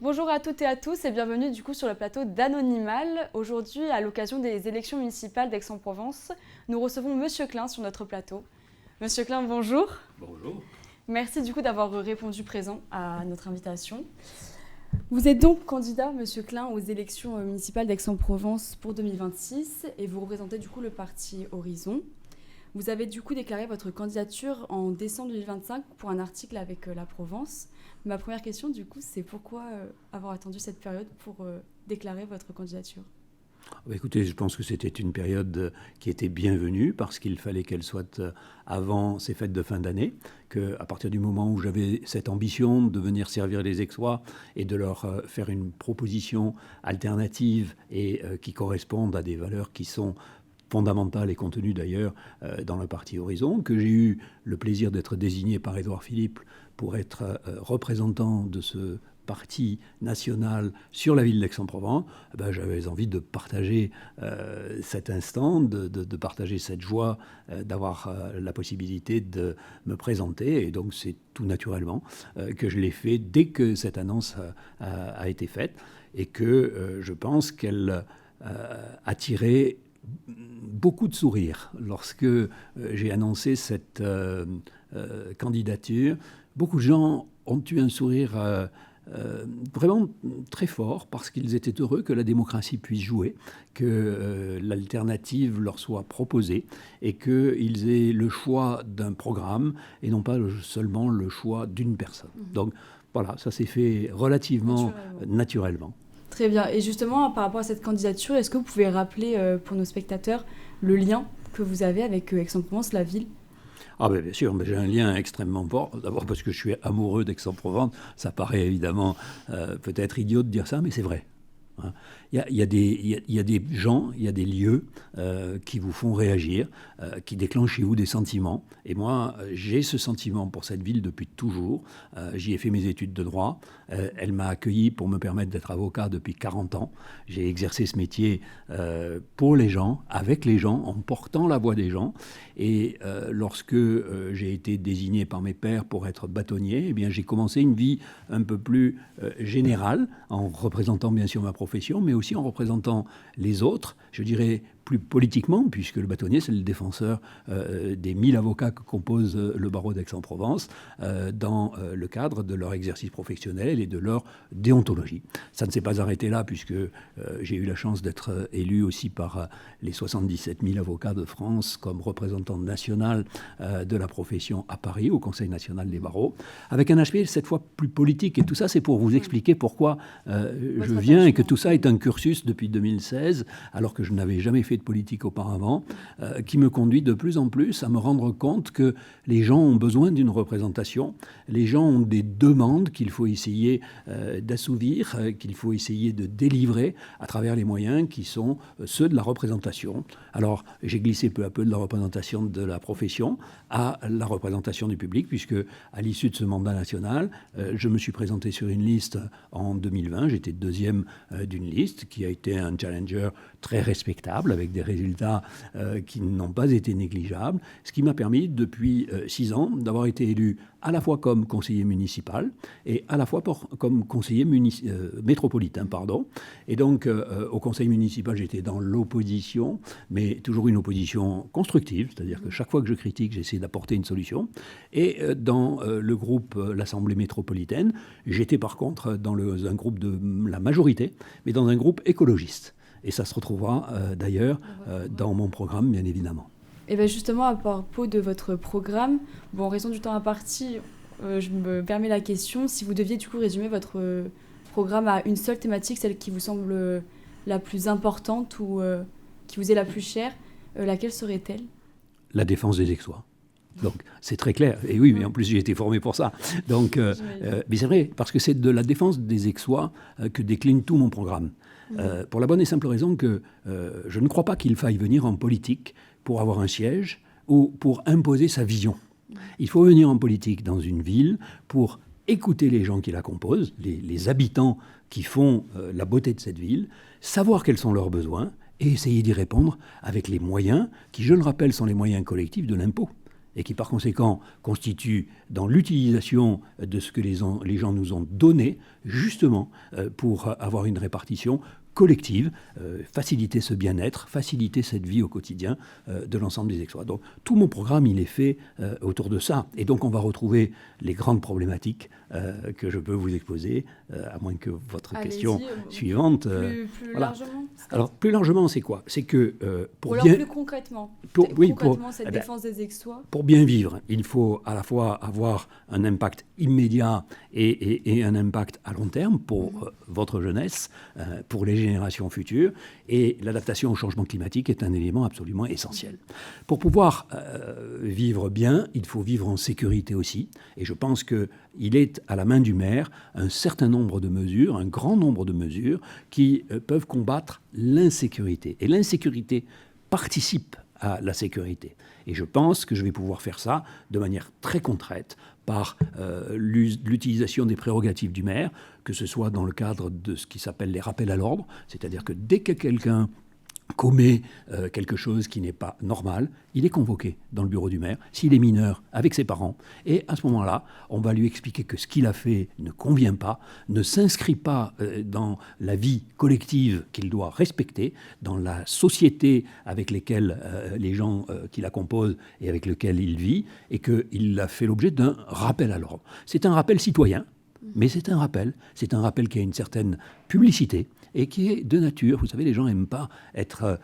Bonjour à toutes et à tous et bienvenue du coup sur le plateau d'Anonymal. Aujourd'hui, à l'occasion des élections municipales d'Aix-en-Provence, nous recevons Monsieur Klein sur notre plateau. Monsieur Klein, bonjour. Bonjour. Merci du coup d'avoir répondu présent à notre invitation. Vous êtes donc candidat, Monsieur Klein, aux élections municipales d'Aix-en-Provence pour 2026 et vous représentez du coup le parti Horizon. Vous avez du coup déclaré votre candidature en décembre 2025 pour un article avec La Provence. Ma première question, du coup, c'est pourquoi avoir attendu cette période pour déclarer votre candidature ? Écoutez, je pense que c'était une période qui était bienvenue parce qu'il fallait qu'elle soit avant ces fêtes de fin d'année, qu'à partir du moment où j'avais cette ambition de venir servir les Aixois et de leur faire une proposition alternative et qui corresponde à des valeurs qui sont fondamentale et contenue d'ailleurs dans le parti Horizon, que j'ai eu le plaisir d'être désigné par Édouard Philippe pour être représentant de ce parti national sur la ville d'Aix-en-Provence. J'avais envie de partager cet instant, de partager cette joie d'avoir la possibilité de me présenter. Et donc c'est tout naturellement que je l'ai fait dès que cette annonce a été faite et que je pense qu'elle a tiré beaucoup de sourires lorsque j'ai annoncé cette candidature. Beaucoup de gens ont eu un sourire vraiment très fort parce qu'ils étaient heureux que la démocratie puisse jouer, que l'alternative leur soit proposée et qu'ils aient le choix d'un programme et non pas seulement le choix d'une personne. Donc voilà, ça s'est fait relativement naturellement. Très bien. Et justement, par rapport à cette candidature, est-ce que vous pouvez rappeler pour nos spectateurs le lien que vous avez avec Aix-en-Provence, la ville ? Bien sûr, mais j'ai un lien extrêmement fort. D'abord parce que je suis amoureux d'Aix-en-Provence. Ça paraît évidemment peut-être idiot de dire ça, mais c'est vrai. Il y a des gens, il y a des lieux qui vous font réagir, qui déclenchent chez vous des sentiments. Et moi, j'ai ce sentiment pour cette ville depuis toujours. J'y ai fait mes études de droit. Elle m'a accueilli pour me permettre d'être avocat depuis 40 ans. J'ai exercé ce métier pour les gens, avec les gens, en portant la voix des gens. Et lorsque j'ai été désigné par mes pairs pour être bâtonnier, eh bien, j'ai commencé une vie un peu plus générale, en représentant bien sûr ma profession, mais aussi en représentant les autres, je dirais plus politiquement, puisque le bâtonnier, c'est le défenseur des 1000 avocats que compose le barreau d'Aix-en-Provence dans le cadre de leur exercice professionnel et de leur déontologie. Ça ne s'est pas arrêté là, puisque j'ai eu la chance d'être élu aussi par les 77 000 avocats de France comme représentant national de la profession à Paris, au Conseil national des barreaux, avec un aspect cette fois plus politique. Et tout ça, c'est pour vous expliquer pourquoi je viens et que tout ça est un cursus depuis 2016, alors que je n'avais jamais fait de politique auparavant, qui me conduit de plus en plus à me rendre compte que les gens ont besoin d'une représentation, les gens ont des demandes qu'il faut essayer d'assouvir, qu'il faut essayer de délivrer à travers les moyens qui sont ceux de la représentation. Alors, j'ai glissé peu à peu de la représentation de la profession à la représentation du public, puisque à l'issue de ce mandat national, je me suis présenté sur une liste en 2020, j'étais deuxième d'une liste qui a été un challenger très respectable, avec des résultats qui n'ont pas été négligeables, ce qui m'a permis depuis 6 ans d'avoir été élu à la fois comme conseiller municipal et à la fois comme conseiller métropolitain. Et donc, au conseil municipal, j'étais dans l'opposition, mais toujours une opposition constructive, c'est-à-dire que chaque fois que je critique, j'essaie d'apporter une solution. Et dans le groupe l'Assemblée métropolitaine, j'étais par contre dans un groupe de la majorité, mais dans un groupe écologiste. Et ça se retrouvera d'ailleurs dans mon programme, bien évidemment. Et bien justement, à propos de votre programme, en raison du temps imparti, je me permets la question, si vous deviez du coup résumer votre programme à une seule thématique, celle qui vous semble la plus importante ou qui vous est la plus chère, laquelle serait-elle ? La défense des Aixois. Donc c'est très clair. Et oui, mais en plus j'ai été formé pour ça. Donc, mais c'est vrai, parce que c'est de la défense des Aixois que décline tout mon programme. Pour la bonne et simple raison que je ne crois pas qu'il faille venir en politique pour avoir un siège ou pour imposer sa vision. Il faut venir en politique dans une ville pour écouter les gens qui la composent, les habitants qui font la beauté de cette ville, savoir quels sont leurs besoins et essayer d'y répondre avec les moyens qui, je le rappelle, sont les moyens collectifs de l'impôt. et qui par conséquent constitue dans l'utilisation de ce que les gens nous ont donné, justement pour avoir une répartition collective, faciliter ce bien-être, faciliter cette vie au quotidien de l'ensemble des ex-voix. Donc tout mon programme, il est fait autour de ça. Et donc on va retrouver les grandes problématiques que je peux vous exposer, à moins que votre question suivante... Plus largement. Alors plus largement, c'est quoi? C'est que pour bien... plus concrètement, cette défense des ex-voix. Pour bien vivre, il faut à la fois avoir un impact immédiat et un impact à long terme pour votre jeunesse, pour les générations futures, et l'adaptation au changement climatique est un élément absolument essentiel. Pour pouvoir vivre bien, il faut vivre en sécurité aussi, et je pense qu'il est à la main du maire un certain nombre de mesures, un grand nombre de mesures qui peuvent combattre l'insécurité. Et l'insécurité participe à la sécurité. Et je pense que je vais pouvoir faire ça de manière très concrète par l'utilisation des prérogatives du maire, que ce soit dans le cadre de ce qui s'appelle les rappels à l'ordre, c'est-à-dire que dès que quelqu'un commet quelque chose qui n'est pas normal, il est convoqué dans le bureau du maire, s'il est mineur, avec ses parents. Et à ce moment-là, on va lui expliquer que ce qu'il a fait ne convient pas, ne s'inscrit pas dans la vie collective qu'il doit respecter, dans la société avec lesquelles les gens qui la composent et avec lesquels il vit, et qu'il a fait l'objet d'un rappel à l'ordre. C'est un rappel citoyen, mais c'est un rappel qui a une certaine publicité et qui est de nature. Vous savez, les gens n'aiment pas être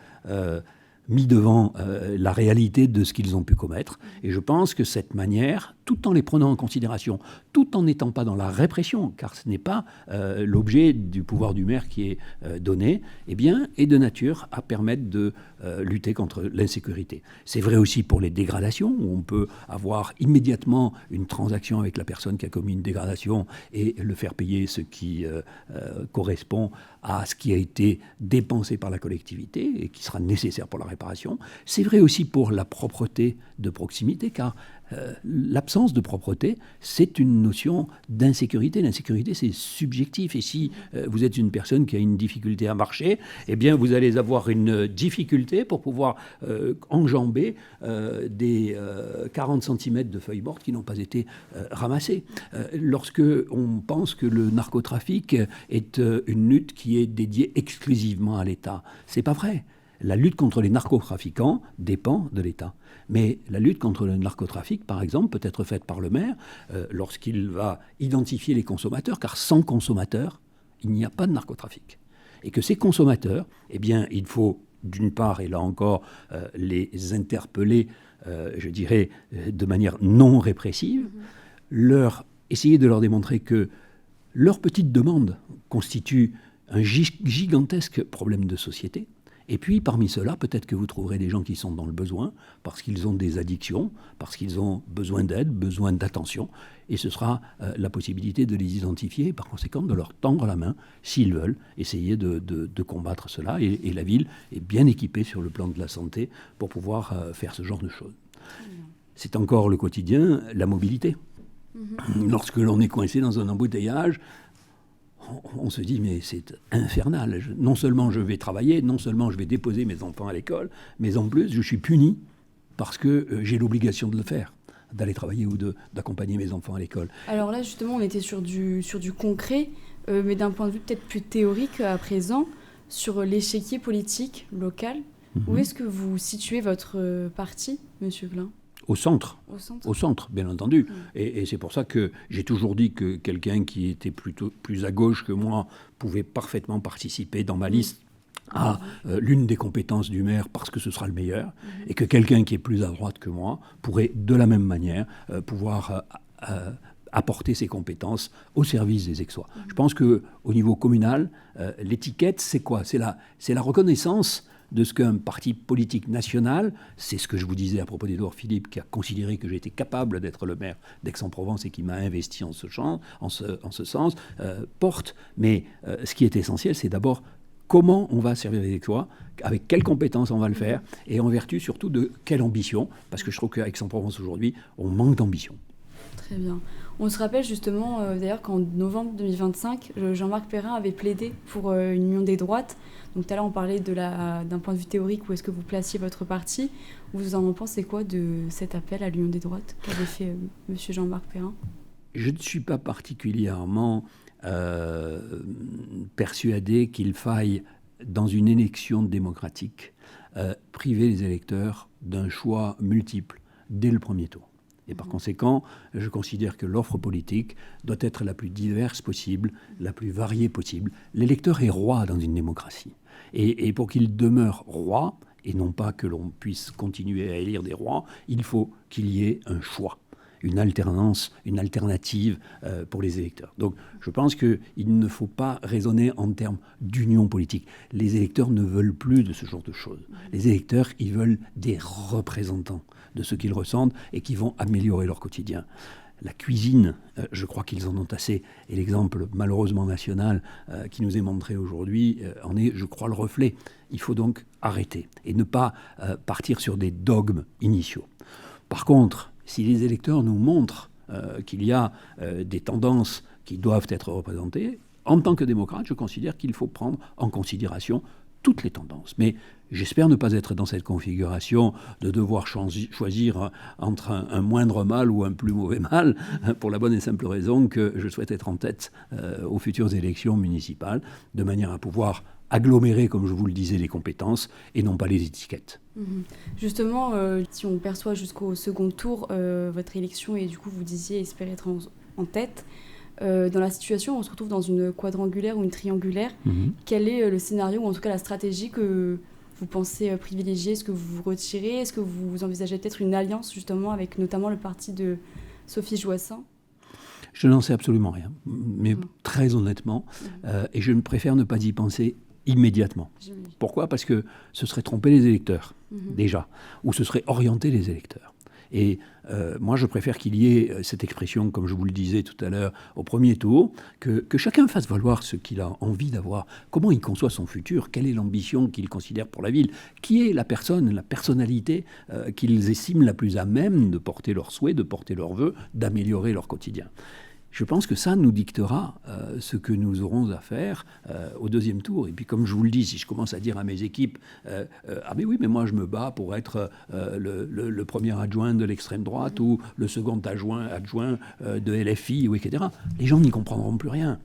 mis devant la réalité de ce qu'ils ont pu commettre. Et je pense que cette manière, tout en les prenant en considération, tout en n'étant pas dans la répression, car ce n'est pas l'objet du pouvoir du maire qui est donné, eh bien, est de nature à permettre de lutter contre l'insécurité. C'est vrai aussi pour les dégradations, où on peut avoir immédiatement une transaction avec la personne qui a commis une dégradation et le faire payer ce qui correspond à ce qui a été dépensé par la collectivité et qui sera nécessaire pour la réparation. C'est vrai aussi pour la propreté de proximité, car l'absence de propreté, c'est une notion d'insécurité. L'insécurité, c'est subjectif. Et si vous êtes une personne qui a une difficulté à marcher, eh bien, vous allez avoir une difficulté pour pouvoir enjamber des 40 cm de feuilles mortes qui n'ont pas été ramassées. Lorsque on pense que le narcotrafic est une lutte qui est dédiée exclusivement à l'État, c'est pas vrai. La lutte contre les narcotrafiquants dépend de l'État. Mais la lutte contre le narcotrafic, par exemple, peut être faite par le maire lorsqu'il va identifier les consommateurs, car sans consommateurs, il n'y a pas de narcotrafic. Et que ces consommateurs, eh bien, il faut, d'une part, et là encore, les interpeller, je dirais, de manière non répressive, essayer de leur démontrer que leur petite demande constitue un gigantesque problème de société. Et puis, parmi ceux-là, peut-être que vous trouverez des gens qui sont dans le besoin, parce qu'ils ont des addictions, parce qu'ils ont besoin d'aide, besoin d'attention. Et ce sera la possibilité de les identifier et par conséquent de leur tendre la main, s'ils veulent, essayer de combattre cela. Et la ville est bien équipée sur le plan de la santé pour pouvoir faire ce genre de choses. C'est encore le quotidien, la mobilité. Lorsque l'on est coincé dans un embouteillage, on se dit, mais c'est infernal. Non seulement je vais travailler, non seulement je vais déposer mes enfants à l'école, mais en plus, je suis puni parce que j'ai l'obligation de le faire, d'aller travailler ou d'accompagner mes enfants à l'école. Alors là, justement, on était sur du concret, mais d'un point de vue peut-être plus théorique à présent, sur l'échiquier politique local. Où est-ce que vous situez votre parti, Monsieur Klein ? Au centre, bien entendu. Et c'est pour ça que j'ai toujours dit que quelqu'un qui était plutôt plus à gauche que moi pouvait parfaitement participer dans ma liste à l'une des compétences du maire parce que ce sera le meilleur, et que quelqu'un qui est plus à droite que moi pourrait de la même manière pouvoir apporter ses compétences au service des Aixois. Je pense qu'au niveau communal, l'étiquette, c'est quoi ? C'est la reconnaissance de ce qu'un parti politique national, c'est ce que je vous disais à propos d'Édouard Philippe, qui a considéré que j'étais capable d'être le maire d'Aix-en-Provence et qui m'a investi en ce sens, porte. Mais ce qui est essentiel, c'est d'abord comment on va servir les Aixois, avec quelles compétences on va le faire, et en vertu surtout de quelle ambition, parce que je trouve qu'à Aix-en-Provence aujourd'hui, on manque d'ambition. Très bien. On se rappelle justement d'ailleurs qu'en novembre 2025, Jean-Marc Perrin avait plaidé pour une union des droites. Donc tout à l'heure on parlait d'un point de vue théorique, où est-ce que vous placiez votre parti. Vous en pensez quoi de cet appel à l'union des droites qu'avait fait M. Jean-Marc Perrin? Je ne suis pas particulièrement persuadé qu'il faille, dans une élection démocratique, priver les électeurs d'un choix multiple dès le premier tour. Et par conséquent, je considère que l'offre politique doit être la plus diverse possible, la plus variée possible. L'électeur est roi dans une démocratie. Et pour qu'il demeure roi, et non pas que l'on puisse continuer à élire des rois, il faut qu'il y ait un choix, une alternance, une alternative pour les électeurs. Donc je pense qu'il ne faut pas raisonner en termes d'union politique. Les électeurs ne veulent plus de ce genre de choses. Les électeurs, ils veulent des représentants de ce qu'ils ressentent et qui vont améliorer leur quotidien. La cuisine, je crois qu'ils en ont assez. Et l'exemple malheureusement national qui nous est montré aujourd'hui en est, je crois, le reflet. Il faut donc arrêter et ne pas partir sur des dogmes initiaux. Par contre, si les électeurs nous montrent qu'il y a des tendances qui doivent être représentées, en tant que démocrate, je considère qu'il faut prendre en considération toutes les tendances. Mais j'espère ne pas être dans cette configuration de devoir choisir entre un moindre mal ou un plus mauvais mal, pour la bonne et simple raison que je souhaite être en tête aux futures élections municipales, de manière à pouvoir agglomérer, comme je vous le disais, les compétences et non pas les étiquettes. Justement, si on perçoit jusqu'au second tour votre élection, et du coup vous disiez espérer être en tête, dans la situation où on se retrouve dans une quadrangulaire ou une triangulaire, quel est le scénario, ou en tout cas la stratégie que vous pensez privilégier? Est-ce que vous vous retirez? Est-ce que vous envisagez peut-être une alliance justement avec notamment le parti de Sophie Joissaint? Je n'en sais absolument rien, mais très honnêtement, et je préfère ne pas y penser immédiatement. Pourquoi? Parce que ce serait tromper les électeurs, déjà, ou ce serait orienter les électeurs. Et moi, je préfère qu'il y ait cette expression, comme je vous le disais tout à l'heure, au premier tour, que chacun fasse valoir ce qu'il a envie d'avoir, comment il conçoit son futur, quelle est l'ambition qu'il considère pour la ville, qui est la personne, la personnalité qu'ils estiment la plus à même de porter leurs souhaits, de porter leurs vœux, d'améliorer leur quotidien. Je pense que ça nous dictera ce que nous aurons à faire au deuxième tour. Et puis, comme je vous le dis, si je commence à dire à mes équipes ah mais oui, mais moi je me bats pour être le premier adjoint de l'extrême droite ou le second adjoint de LFI, ou etc., les gens n'y comprendront plus rien.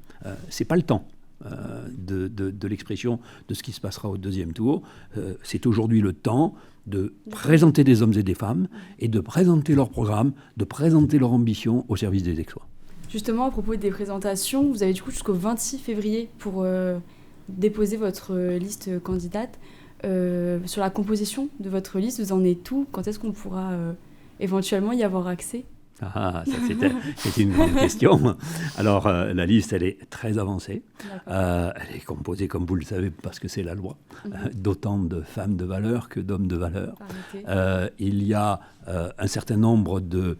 C'est pas le temps de l'expression de ce qui se passera au deuxième tour. C'est aujourd'hui le temps de présenter des hommes et des femmes et de présenter leur programme, de présenter leur ambition au service des Aixois. Justement, à propos des présentations, vous avez du coup jusqu'au 26 février pour déposer votre liste candidate. Sur la composition de votre liste, vous en êtes où? Quand est-ce qu'on pourra éventuellement y avoir accès? Ah, ça c'était une grande question. Alors, la liste, elle est très avancée. Elle est composée, comme vous le savez, parce que c'est la loi, d'autant de femmes de valeur que d'hommes de valeur. Il y a un certain nombre de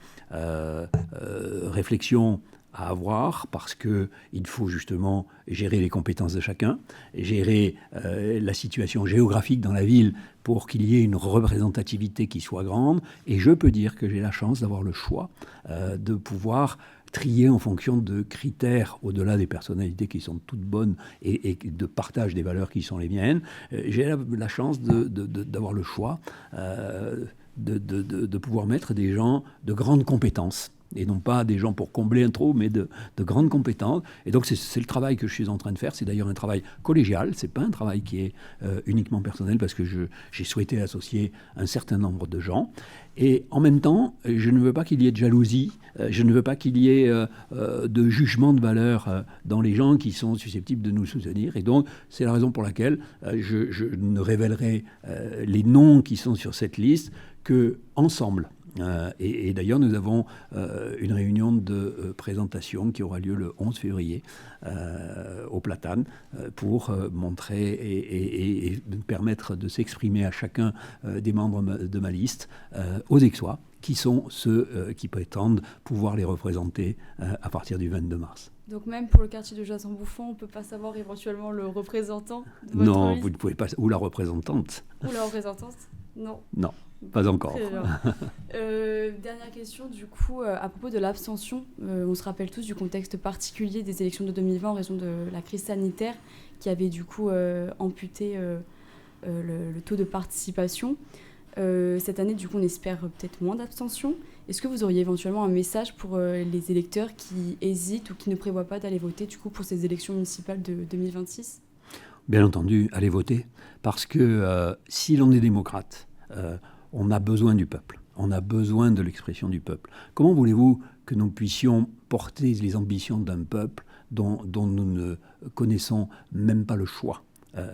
réflexions à avoir, parce qu'il faut justement gérer les compétences de chacun, gérer la situation géographique dans la ville pour qu'il y ait une représentativité qui soit grande. Et je peux dire que j'ai la chance d'avoir le choix de pouvoir trier en fonction de critères au-delà des personnalités qui sont toutes bonnes et de partage des valeurs qui sont les miennes. J'ai la chance d'avoir le choix de pouvoir mettre des gens de grandes compétences, et non pas des gens pour combler un trou, mais de grandes compétences. Et donc c'est le travail que je suis en train de faire. C'est d'ailleurs un travail collégial, c'est pas un travail qui est uniquement personnel, parce que j'ai souhaité associer un certain nombre de gens. Et en même temps, je ne veux pas qu'il y ait de jalousie, je ne veux pas qu'il y ait de jugement de valeur dans les gens qui sont susceptibles de nous soutenir. Et donc, c'est la raison pour laquelle je ne révélerai les noms qui sont sur cette liste qu'ensemble. Et d'ailleurs, nous avons une réunion de présentation qui aura lieu le 11 février au Platane pour montrer et permettre de s'exprimer à chacun des membres de ma liste, aux Aixois, qui sont ceux qui prétendent pouvoir les représenter à partir du 22 mars. Donc même pour le quartier de Joissaint-Bouffon, on ne peut pas savoir éventuellement le représentant de votre liste? Vous ne pouvez pas. Ou la représentante. Ou la représentante? Non. Non. Pas encore. Très bien. Dernière question, du coup, à propos de l'abstention. On se rappelle tous du contexte particulier des élections de 2020 en raison de la crise sanitaire qui avait du coup amputé le taux de participation. Cette année, du coup, on espère peut-être moins d'abstention. Est-ce que vous auriez éventuellement un message pour les électeurs qui hésitent ou qui ne prévoient pas d'aller voter du coup, pour ces élections municipales de 2026 ? Bien entendu, allez voter, parce que si l'on est démocrate, on a besoin du peuple, on a besoin de l'expression du peuple. Comment voulez-vous que nous puissions porter les ambitions d'un peuple dont nous ne connaissons même pas le choix,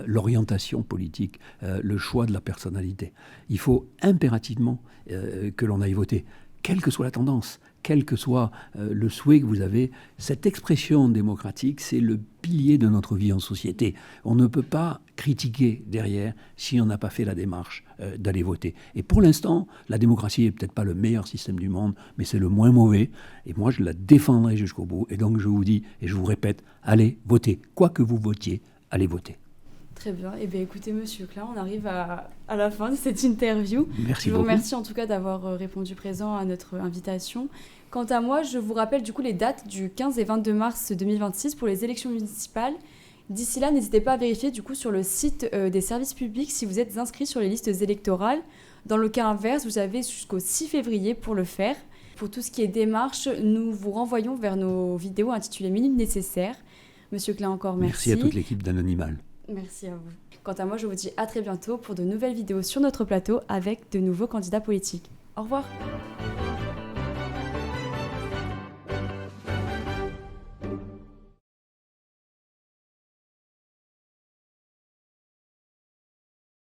l'orientation politique, le choix de la personnalité? Il faut impérativement que l'on aille voter, quelle que soit la tendance, quel que soit le souhait que vous avez. Cette expression démocratique, c'est le pilier de notre vie en société. On ne peut pas critiquer derrière si on n'a pas fait la démarche d'aller voter. Et pour l'instant, la démocratie n'est peut-être pas le meilleur système du monde, mais c'est le moins mauvais. Et moi, je la défendrai jusqu'au bout. Et donc, je vous dis, et je vous répète, allez voter. Quoi que vous votiez, allez voter. Très bien. Eh bien, écoutez, Monsieur Klein, on arrive à la fin de cette interview. Merci beaucoup. Je vous remercie en tout cas d'avoir répondu présent à notre invitation. Quant à moi, je vous rappelle du coup les dates du 15 et 22 mars 2026 pour les élections municipales. D'ici là, n'hésitez pas à vérifier du coup sur le site des services publics si vous êtes inscrit sur les listes électorales. Dans le cas inverse, vous avez jusqu'au 6 février pour le faire. Pour tout ce qui est démarche, nous vous renvoyons vers nos vidéos intitulées Minutes nécessaires. Monsieur Klein, encore merci. Merci à toute l'équipe d'Anonymal. Merci à vous. Quant à moi, je vous dis à très bientôt pour de nouvelles vidéos sur notre plateau avec de nouveaux candidats politiques. Au revoir.